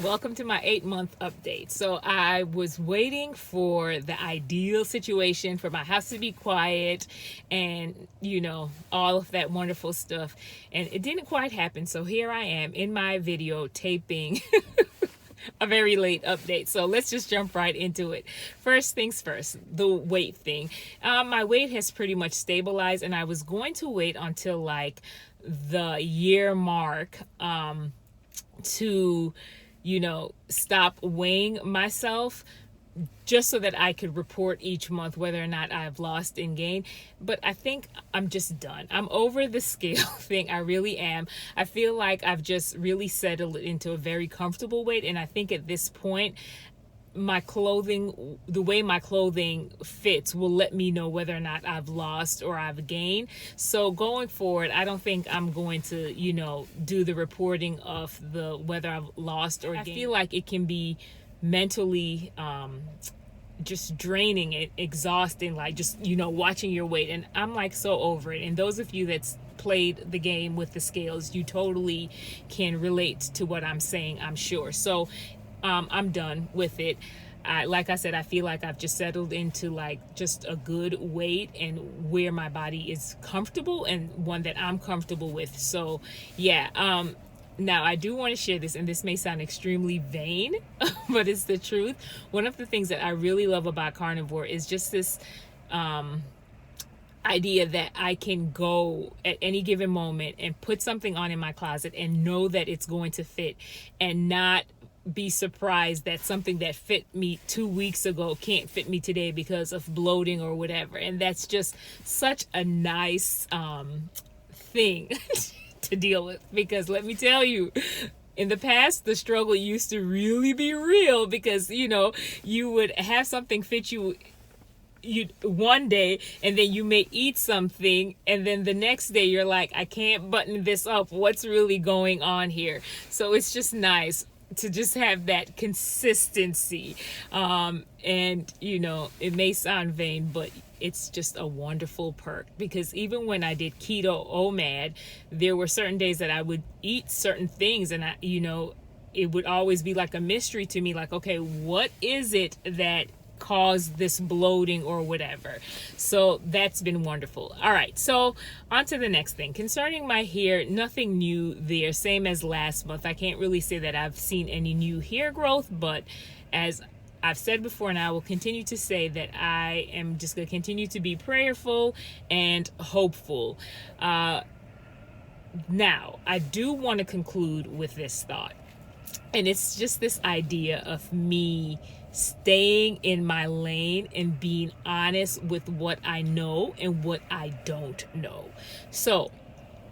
Welcome to my 8-month update. So I was waiting for the ideal situation for my house to be quiet and, all of that wonderful stuff. And it didn't quite happen. So here I am in my video taping a very late update. So let's just jump right into it. First things first, the weight thing. My weight has pretty much stabilized, and I was going to wait until like the year mark to stop weighing myself, just so that I could report each month whether or not I've lost and gained. But I think I'm just done. I'm over the scale thing. I really am. I feel like I've just really settled into a very comfortable weight. And I think at this point, my clothing, the way my clothing fits, will let me know whether or not I've lost or I've gained. So going forward, I don't think I'm going to, do the reporting of the whether I've lost or gained. I feel like it can be mentally just draining and exhausting, like just, watching your weight. And I'm like so over it. And those of you that's played the game with the scales, you totally can relate to what I'm saying, I'm sure. So I'm done with it. Like I said, I feel like I've just settled into like just a good weight and where my body is comfortable and one that I'm comfortable with. So yeah, now I do want to share this, and this may sound extremely vain, but it's the truth. One of the things that I really love about Carnivore is just this idea that I can go at any given moment and put something on in my closet and know that it's going to fit, and not be surprised that something that fit me 2 weeks ago can't fit me today because of bloating or whatever. And that's just such a nice thing to deal with, because let me tell you, in the past, the struggle used to really be real, because you would have something fit you one day, and then you may eat something, and then the next day you're like, I can't button this up. What's really going on here? So it's just nice to just have that consistency. And it may sound vain, but it's just a wonderful perk, because even when I did keto OMAD, there were certain days that I would eat certain things, and it would always be like a mystery to me, like, okay, what is it that caused this bloating or whatever? So that's been wonderful. All right, so on to the next thing. Concerning my hair, nothing new there, same as last month. I can't really say that I've seen any new hair growth, but as I've said before, and I will continue to say, that I am just going to continue to be prayerful and hopeful. Now, I do want to conclude with this thought, and it's just this idea of me staying in my lane and being honest with what I know and what I don't know. So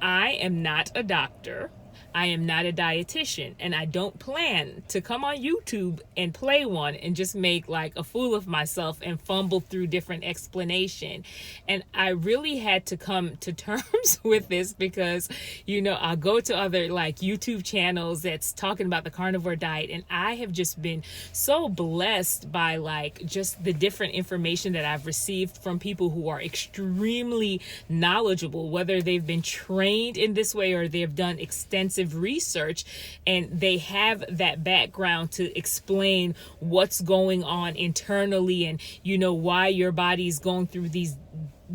I am not a doctor. I am not a dietitian, and I don't plan to come on YouTube and play one and just make like a fool of myself and fumble through different explanation. And I really had to come to terms with this, because I'll go to other like YouTube channels that's talking about the carnivore diet, and I have just been so blessed by like just the different information that I've received from people who are extremely knowledgeable, whether they've been trained in this way or they've done extensive research, and they have that background to explain what's going on internally, and why your body's going through these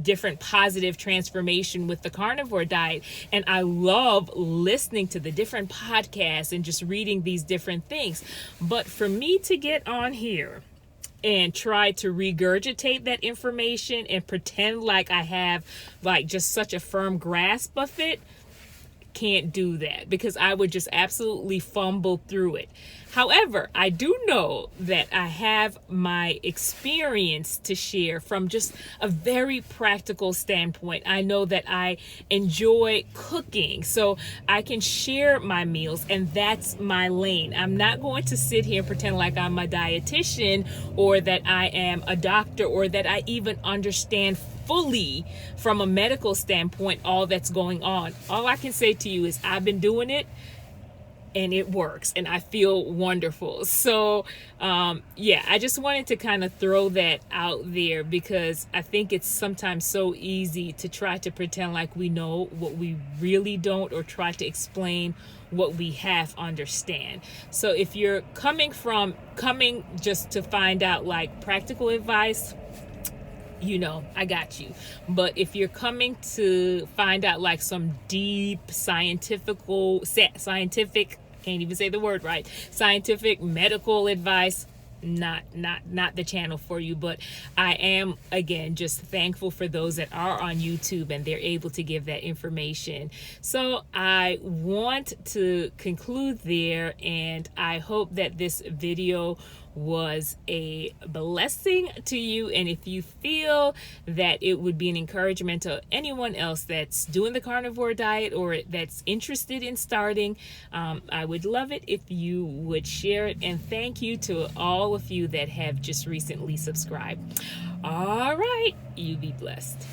different positive transformation with the carnivore diet. And I love listening to the different podcasts and just reading these different things. But for me to get on here and try to regurgitate that information and pretend like I have like just such a firm grasp of it, can't do that, because I would just absolutely fumble through it. However, I do know that I have my experience to share from just a very practical standpoint. I know that I enjoy cooking, so I can share my meals, and that's my lane. I'm not going to sit here and pretend like I'm a dietitian, or that I am a doctor, or that I even understand fully from a medical standpoint all that's going on. All I can say to you is I've been doing it and it works, and I feel wonderful. So yeah, I just wanted to kind of throw that out there, because I think it's sometimes so easy to try to pretend like we know what we really don't, or try to explain what we half understand. So if you're coming just to find out like practical advice, I got you. But if you're coming to find out like some deep scientific, can't even say the word right, scientific medical advice, not the channel for you. But I am, again, just thankful for those that are on YouTube and they're able to give that information. So I want to conclude there, and I hope that this video was a blessing to you. And if you feel that it would be an encouragement to anyone else that's doing the carnivore diet or that's interested in starting, I would love it if you would share it. And thank you to all of you that have just recently subscribed. All right, you be blessed.